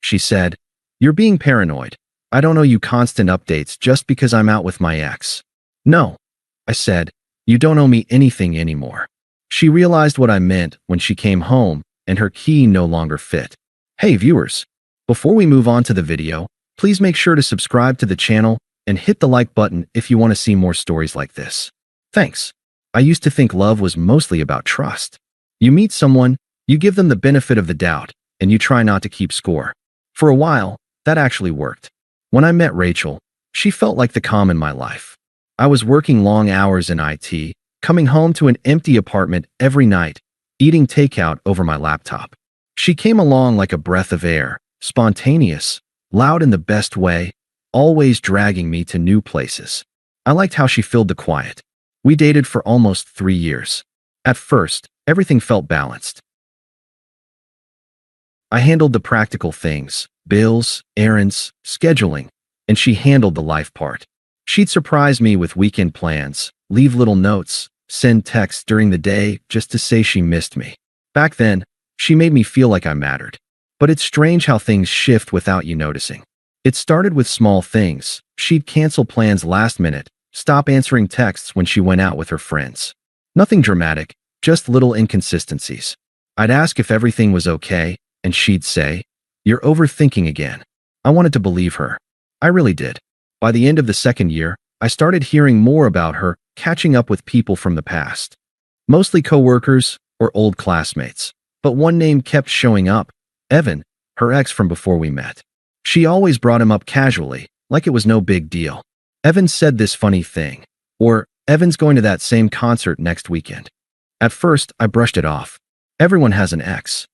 she said. "You're being paranoid. I don't owe you constant updates just because I'm out with my ex." "No," I said. "You don't owe me anything anymore." She realized what I meant when she came home and her key no longer fit. Hey viewers, before we move on to the video, please make sure to subscribe to the channel and hit the like button if you want to see more stories like this. Thanks. I used to think love was mostly about trust. You meet someone, you give them the benefit of the doubt, and you try not to keep score. For a while, that actually worked. When I met Rachel, she felt like the calm in my life. I was working long hours in IT, coming home to an empty apartment every night, eating takeout over my laptop. She came along like a breath of air, spontaneous, loud in the best way, always dragging me to new places. I liked how she filled the quiet. We dated for almost 3 years. At first, everything felt balanced. I handled the practical things, bills, errands, scheduling, and she handled the life part. She'd surprise me with weekend plans, leave little notes, send texts during the day just to say she missed me. Back then, she made me feel like I mattered. But it's strange how things shift without you noticing. It started with small things. She'd cancel plans last minute, stop answering texts when she went out with her friends. Nothing dramatic, just little inconsistencies. I'd ask if everything was okay, and she'd say, "You're overthinking again." I wanted to believe her. I really did. By the end of the second year, I started hearing more about her, catching up with people from the past. Mostly coworkers or old classmates. But one name kept showing up, Evan, her ex from before we met. She always brought him up casually, like it was no big deal. "Evan said this funny thing," or "Evan's going to that same concert next weekend." At first, I brushed it off. Everyone has an ex.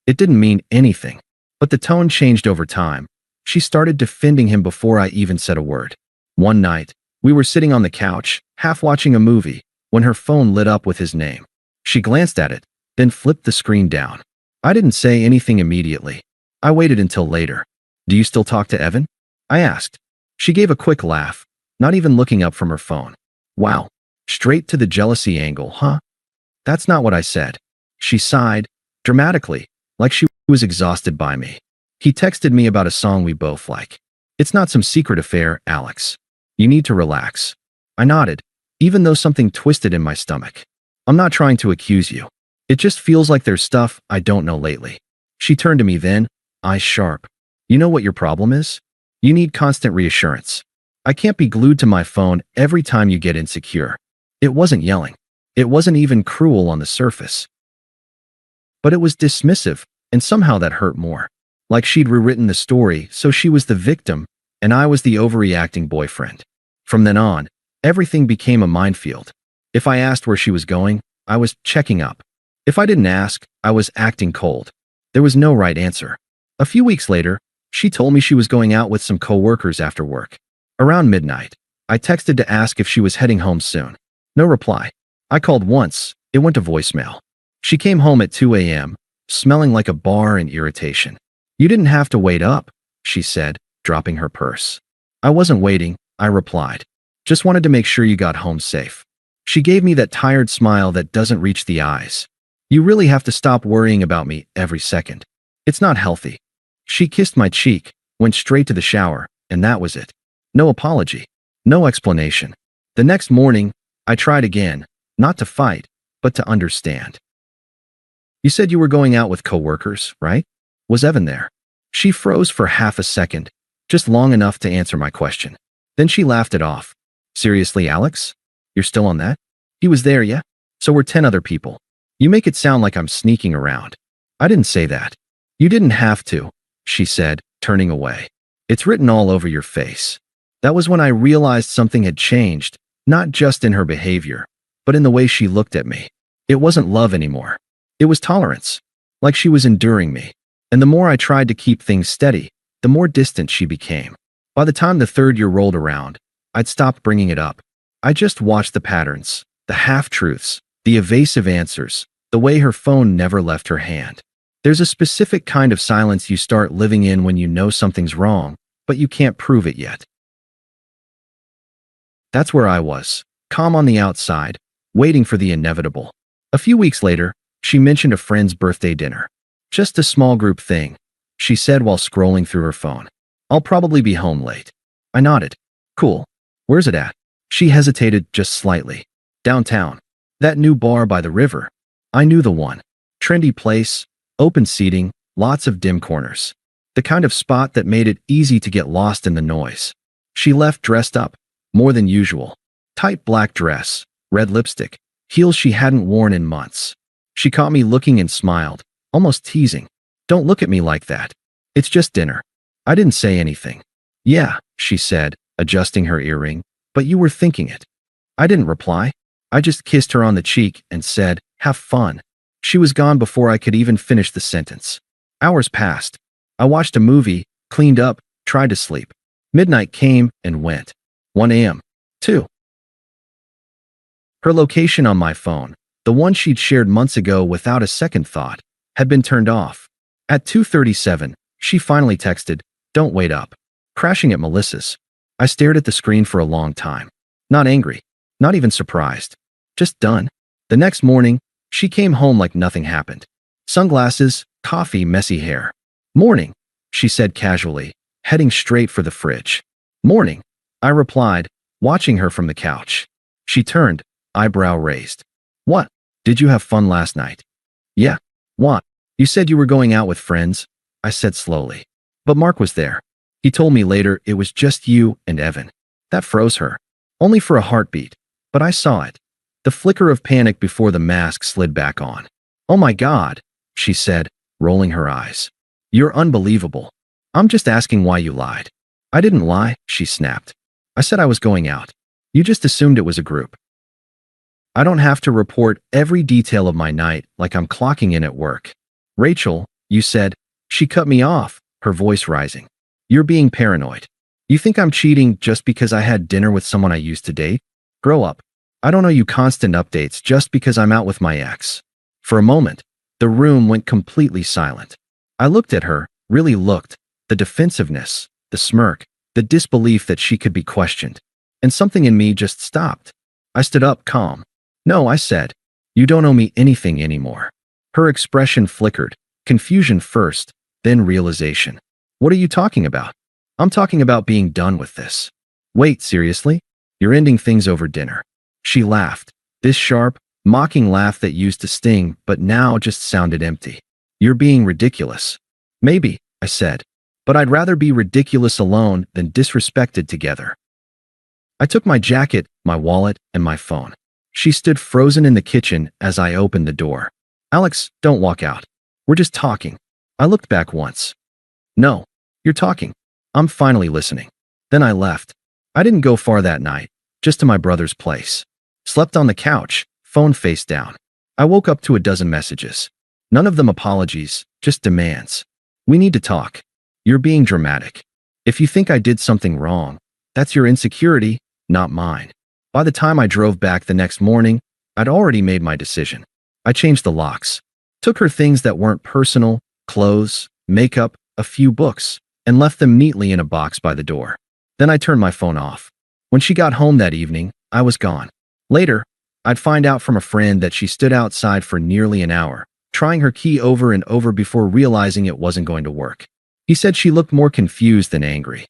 It didn't mean anything, but the tone changed over time. She started defending him before I even said a word. One night, we were sitting on the couch, half watching a movie, when her phone lit up with his name. She glanced at it, then flipped the screen down. I didn't say anything immediately. I waited until later. "Do you still talk to Evan?" I asked. She gave a quick laugh, not even looking up from her phone. "Wow, straight to the jealousy angle, huh?" "That's not what I said." She sighed, dramatically, like she was exhausted by me. "He texted me about a song we both like. It's not some secret affair, Alex. You need to relax." I nodded, even though something twisted in my stomach. "I'm not trying to accuse you. It just feels like there's stuff I don't know lately." She turned to me then, eyes sharp. "You know what your problem is? You need constant reassurance. I can't be glued to my phone every time you get insecure." It wasn't yelling. It wasn't even cruel on the surface. But it was dismissive, and somehow that hurt more. Like she'd rewritten the story so she was the victim, and I was the overreacting boyfriend. From then on, everything became a minefield. If I asked where she was going, I was checking up. If I didn't ask, I was acting cold. There was no right answer. A few weeks later, she told me she was going out with some coworkers after work. Around midnight, I texted to ask if she was heading home soon. No reply. I called once. It went to voicemail. She came home at 2 a.m., smelling like a bar and irritation. "You didn't have to wait up," she said, dropping her purse. "I wasn't waiting," I replied. "Just wanted to make sure you got home safe." She gave me that tired smile that doesn't reach the eyes. "You really have to stop worrying about me every second. It's not healthy." She kissed my cheek, went straight to the shower, and that was it. No apology. No explanation. The next morning, I tried again, not to fight, but to understand. "You said you were going out with coworkers, right? Was Evan there?" She froze for half a second, just long enough to answer my question. Then she laughed it off. "Seriously, Alex? You're still on that? He was there, yeah? So were 10 other people. You make it sound like I'm sneaking around." "I didn't say that." "You didn't have to," she said, turning away. "It's written all over your face." That was when I realized something had changed, not just in her behavior, but in the way she looked at me. It wasn't love anymore. It was tolerance, like she was enduring me. And the more I tried to keep things steady, the more distant she became. By the time the third year rolled around, I'd stopped bringing it up. I just watched the patterns, the half-truths, the evasive answers, the way her phone never left her hand. There's a specific kind of silence you start living in when you know something's wrong, but you can't prove it yet. That's where I was, calm on the outside, waiting for the inevitable. A few weeks later, she mentioned a friend's birthday dinner. Just a small group thing. she said while scrolling through her phone. I'll probably be home late. I nodded. Cool. Where's it at? She hesitated just slightly. Downtown. That new bar by the river. I knew the one. Trendy place, open seating, lots of dim corners. The kind of spot that made it easy to get lost in the noise. She left dressed up, more than usual. Tight black dress, red lipstick, heels she hadn't worn in months. She caught me looking and smiled, almost teasing. Don't look at me like that. It's just dinner. I didn't say anything. Yeah, she said, adjusting her earring, but you were thinking it. I didn't reply. I just kissed her on the cheek and said, have fun. She was gone before I could even finish the sentence. Hours passed. I watched a movie, cleaned up, tried to sleep. Midnight came and went. 1 a.m. 2. Her location on my phone, the one she'd shared months ago without a second thought, had been turned off. At 2:37, she finally texted, don't wait up. Crashing at Melissa's. I stared at the screen for a long time. Not angry. Not even surprised. Just done. The next morning, she came home like nothing happened. Sunglasses, coffee, messy hair. Morning, she said casually, heading straight for the fridge. Morning, I replied, watching her from the couch. She turned, eyebrow raised. What? Did you have fun last night? Yeah. What? You said you were going out with friends, I said slowly. But Mark was there. He told me later it was just you and Evan. That froze her. Only for a heartbeat. But I saw it. The flicker of panic before the mask slid back on. Oh my God, she said, rolling her eyes. You're unbelievable. I'm just asking why you lied. I didn't lie, she snapped. I said I was going out. You just assumed it was a group. I don't have to report every detail of my night like I'm clocking in at work. Rachel, you said. She cut me off, her voice rising. You're being paranoid. You think I'm cheating just because I had dinner with someone I used to date? Grow up. I don't owe you constant updates just because I'm out with my ex. For a moment, the room went completely silent. I looked at her, really looked, the defensiveness, the smirk, the disbelief that she could be questioned. And something in me just stopped. I stood up calm. No, I said. You don't owe me anything anymore. Her expression flickered, confusion first, then realization. What are you talking about? I'm talking about being done with this. Wait, seriously? You're ending things over dinner. She laughed, this sharp, mocking laugh that used to sting but now just sounded empty. You're being ridiculous. Maybe, I said. But I'd rather be ridiculous alone than disrespected together. I took my jacket, my wallet, and my phone. She stood frozen in the kitchen as I opened the door. Alex, don't walk out. We're just talking. I looked back once. No, you're talking. I'm finally listening. Then I left. I didn't go far that night, just to my brother's place. Slept on the couch, phone face down. I woke up to a dozen messages. None of them apologies, just demands. We need to talk. You're being dramatic. If you think I did something wrong, that's your insecurity, not mine. By the time I drove back the next morning, I'd already made my decision. I changed the locks. Took her things that weren't personal, clothes, makeup, a few books, and left them neatly in a box by the door. Then I turned my phone off. When she got home that evening, I was gone. Later, I'd find out from a friend that she stood outside for nearly an hour, trying her key over and over before realizing it wasn't going to work. He said she looked more confused than angry.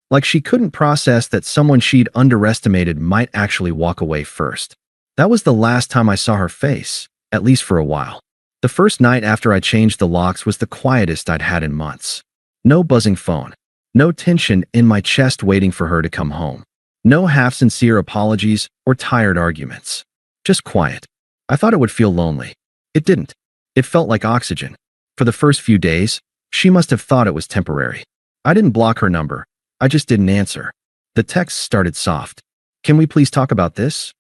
Like she couldn't process that someone she'd underestimated might actually walk away first. That was the last time I saw her face, at least for a while. The first night after I changed the locks was the quietest I'd had in months. No buzzing phone. No tension in my chest waiting for her to come home. No half-sincere apologies or tired arguments. Just quiet. I thought it would feel lonely. It didn't. It felt like oxygen. For the first few days, she must have thought it was temporary. I didn't block her number. I just didn't answer. The text started soft. Can we please talk about this?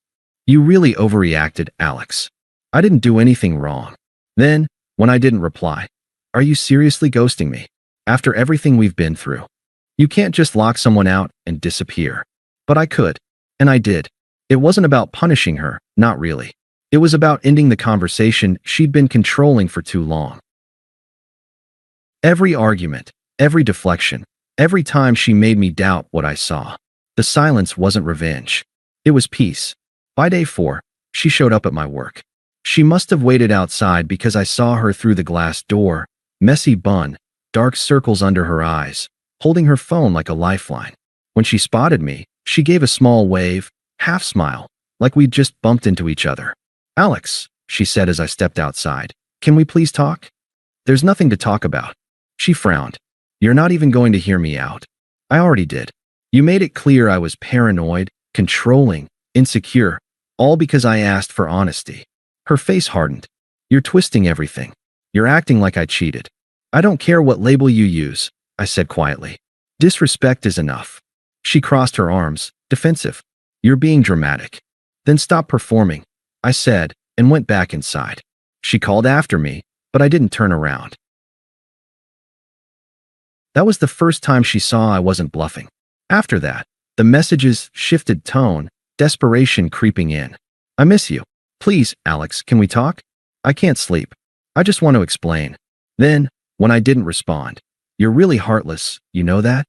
You really overreacted, Alex. I didn't do anything wrong. Then, when I didn't reply, are you seriously ghosting me? After everything we've been through. You can't just lock someone out and disappear. But I could. And I did. It wasn't about punishing her, not really. It was about ending the conversation she'd been controlling for too long. Every argument, every deflection, every time she made me doubt what I saw. The silence wasn't revenge. It was peace. By day 4, she showed up at my work. She must have waited outside because I saw her through the glass door, Messy bun, dark circles under her eyes, holding her phone like a lifeline. When she spotted me, she gave a small wave, half smile, like we'd just bumped into each other. "Alex," she said as I stepped outside, "can we please talk?" "There's nothing to talk about." She frowned. "You're not even going to hear me out." "I already did. You made it clear I was paranoid, controlling, insecure, all because I asked for honesty." Her face hardened. "You're twisting everything. You're acting like I cheated." "I don't care what label you use," I said quietly. "Disrespect is enough." She crossed her arms, defensive. "You're being dramatic." "Then stop performing," I said, and went back inside. She called after me, but I didn't turn around. That was the first time she saw I wasn't bluffing. After that, the messages shifted tone, desperation creeping in. "I miss you. Please, Alex, can we talk? I can't sleep. I just want to explain." Then, when I didn't respond, "You're really heartless, you know that?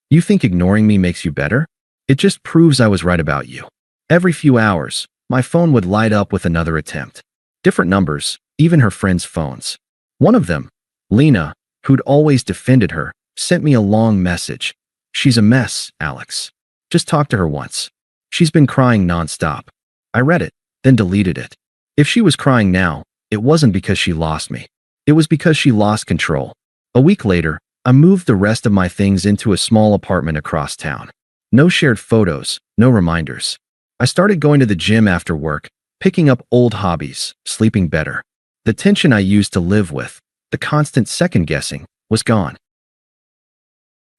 You think ignoring me makes you better? It just proves I was right about you." Every few hours, my phone would light up with another attempt. Different numbers, even her friends' phones. One of them, Lena, who'd always defended her, sent me a long message. "She's a mess, Alex. Just talk to her once. She's been crying nonstop." I read it, then deleted it. If she was crying now, it wasn't because she lost me. It was because she lost control. A week later, I moved the rest of my things into a small apartment across town. No shared photos, no reminders. I started going to the gym after work, picking up old hobbies, sleeping better. The tension I used to live with, the constant second-guessing, was gone.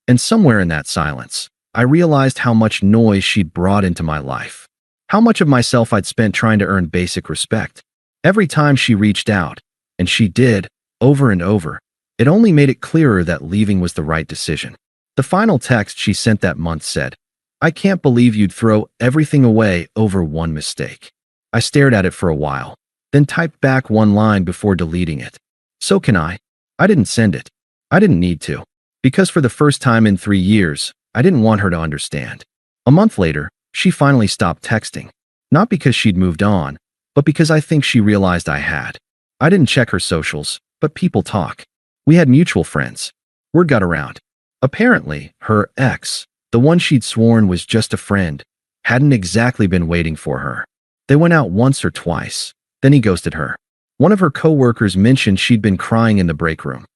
And somewhere in that silence, I realized how much noise she'd brought into my life. How much of myself I'd spent trying to earn basic respect. Every time she reached out, and she did, over and over, it only made it clearer that leaving was the right decision. The final text she sent that month said, "I can't believe you'd throw everything away over one mistake." I stared at it for a while, then typed back one line before deleting it. "So can I." I didn't send it. I didn't need to. Because for the first time in 3 years, I didn't want her to understand. A month later, she finally stopped texting. Not because she'd moved on, but because I think she realized I had. I didn't check her socials, but people talk. We had mutual friends. Word got around. Apparently, her ex, the one she'd sworn was just a friend, hadn't exactly been waiting for her. They went out once or twice, then he ghosted her. One of her coworkers mentioned she'd been crying in the break room.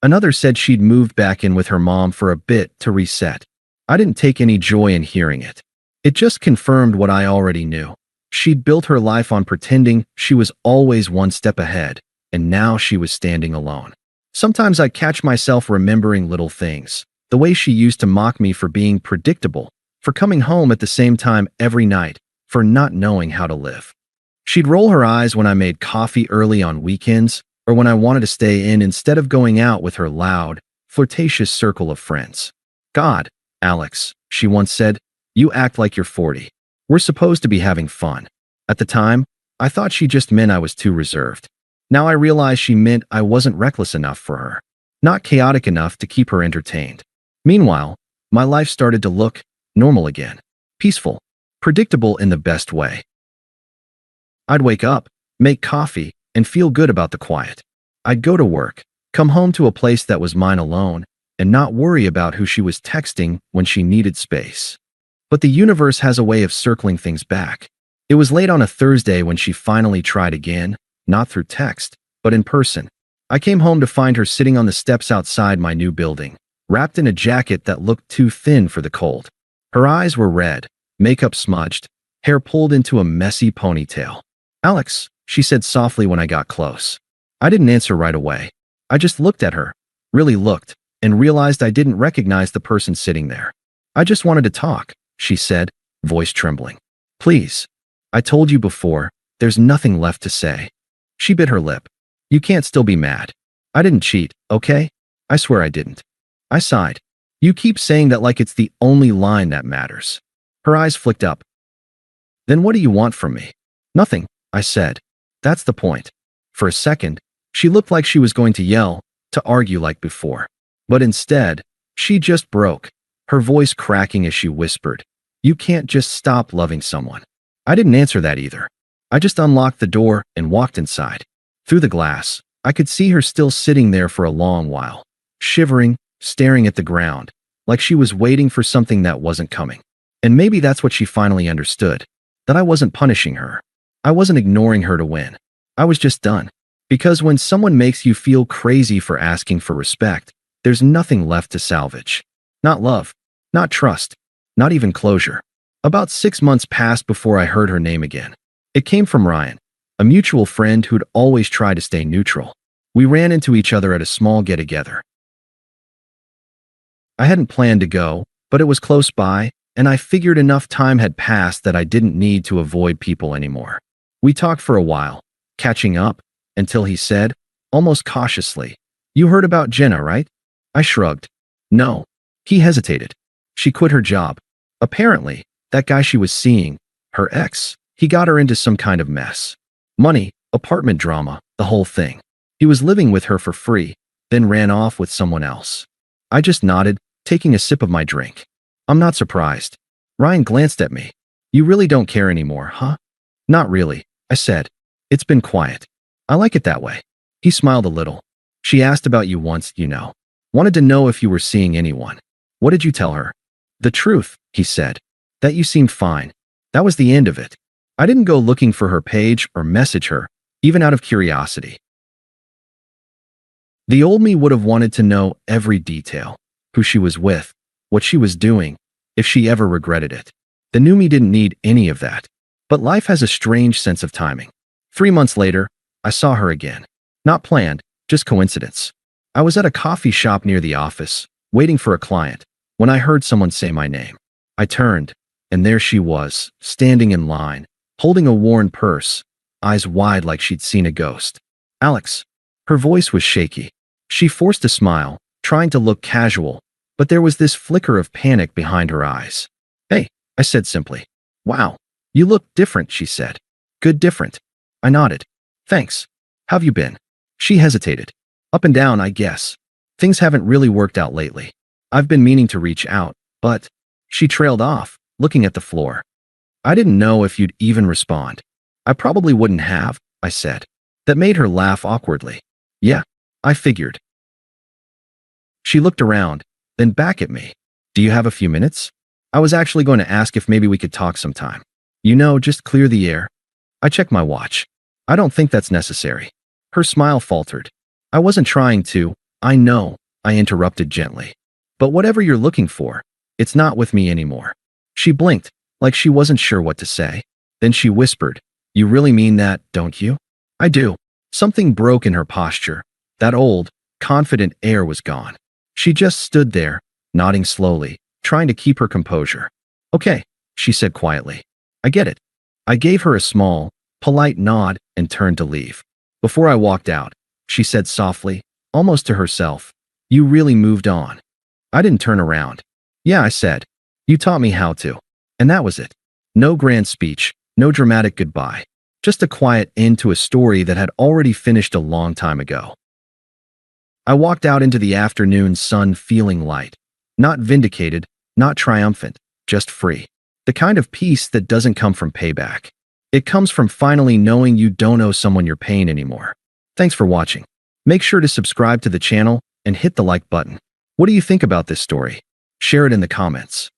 Another said she'd moved back in with her mom for a bit to reset. I didn't take any joy in hearing it. It just confirmed what I already knew. She'd built her life on pretending she was always one step ahead, and now she was standing alone. Sometimes I catch myself remembering little things, the way she used to mock me for being predictable, for coming home at the same time every night, for not knowing how to live. She'd roll her eyes when I made coffee early on weekends, or when I wanted to stay in instead of going out with her loud, flirtatious circle of friends. "God, Alex," she once said, "you act like you're 40. We're supposed to be having fun." At the time, I thought she just meant I was too reserved. Now I realize she meant I wasn't reckless enough for her, not chaotic enough to keep her entertained. Meanwhile, my life started to look normal again, peaceful, predictable in the best way. I'd wake up, make coffee, and feel good about the quiet. I'd go to work, come home to a place that was mine alone, and not worry about who she was texting when she needed space. But the universe has a way of circling things back. It was late on a Thursday when she finally tried again, not through text, but in person. I came home to find her sitting on the steps outside my new building, wrapped in a jacket that looked too thin for the cold. Her eyes were red, makeup smudged, hair pulled into a messy ponytail. "Alex," she said softly when I got close. I didn't answer right away. I just looked at her, really looked, and realized I didn't recognize the person sitting there. "I just wanted to talk," she said, voice trembling. "Please. I told you before, there's nothing left to say." She bit her lip. "You can't still be mad. I didn't cheat, okay? I swear I didn't." I sighed. "You keep saying that like it's the only line that matters." Her eyes flicked up. "Then what do you want from me?" "Nothing," I said. "That's the point." For a second, she looked like she was going to yell, to argue like before. But instead, she just broke, her voice cracking as she whispered, "You can't just stop loving someone." I didn't answer that either. I just unlocked the door and walked inside. Through the glass, I could see her still sitting there for a long while, shivering, staring at the ground, like she was waiting for something that wasn't coming. And maybe that's what she finally understood, that I wasn't punishing her. I wasn't ignoring her to win. I was just done. Because when someone makes you feel crazy for asking for respect, there's nothing left to salvage. Not love, not trust, not even closure. About 6 months passed before I heard her name again. It came from Ryan, a mutual friend who'd always tried to stay neutral. We ran into each other at a small get-together. I hadn't planned to go, but it was close by, and I figured enough time had passed that I didn't need to avoid people anymore. We talked for a while, catching up, until he said, almost cautiously, "You heard about Jenna, right?" I shrugged. No. He hesitated. She quit her job. Apparently, that guy she was seeing, her ex, he got her into some kind of mess. Money, apartment drama, the whole thing. He was living with her for free, then ran off with someone else. I just nodded, taking a sip of my drink. I'm not surprised. Ryan glanced at me. You really don't care anymore, huh? Not really, I said. It's been quiet. I like it that way. He smiled a little. She asked about you once, you know. Wanted to know if you were seeing anyone. What did you tell her? The truth, he said. That you seemed fine. That was the end of it. I didn't go looking for her page or message her, even out of curiosity. The old me would have wanted to know every detail. Who she was with, what she was doing, if she ever regretted it. The new me didn't need any of that. But life has a strange sense of timing. 3 months later, I saw her again. Not planned, just coincidence. I was at a coffee shop near the office, waiting for a client, when I heard someone say my name. I turned, and there she was, standing in line, holding a worn purse, eyes wide like she'd seen a ghost. Alex. Her voice was shaky. She forced a smile, trying to look casual, but there was this flicker of panic behind her eyes. Hey, I said simply. Wow, you look different, she said. Good different. I nodded. Thanks. How've you been? She hesitated. Up and down, I guess. Things haven't really worked out lately. I've been meaning to reach out, but... She trailed off, looking at the floor. I didn't know if you'd even respond. I probably wouldn't have, I said. That made her laugh awkwardly. Yeah, I figured. She looked around, then back at me. Do you have a few minutes? I was actually going to ask if maybe we could talk sometime. You know, just clear the air. I checked my watch. I don't think that's necessary. Her smile faltered. I wasn't trying to. I know, I interrupted gently. But whatever you're looking for, it's not with me anymore. She blinked, like she wasn't sure what to say. Then she whispered, You really mean that, don't you? I do. Something broke in her posture. That old, confident air was gone. She just stood there, nodding slowly, trying to keep her composure. Okay, she said quietly. I get it. I gave her a small, polite nod and turned to leave. Before I walked out, she said softly, almost to herself, You really moved on. I didn't turn around. Yeah, I said. You taught me how to. And that was it. No grand speech, no dramatic goodbye. Just a quiet end to a story that had already finished a long time ago. I walked out into the afternoon sun feeling light. Not vindicated, not triumphant, just free. The kind of peace that doesn't come from payback. It comes from finally knowing you don't owe someone your pain anymore. Thanks for watching. Make sure to subscribe to the channel and hit the like button. What do you think about this story? Share it in the comments.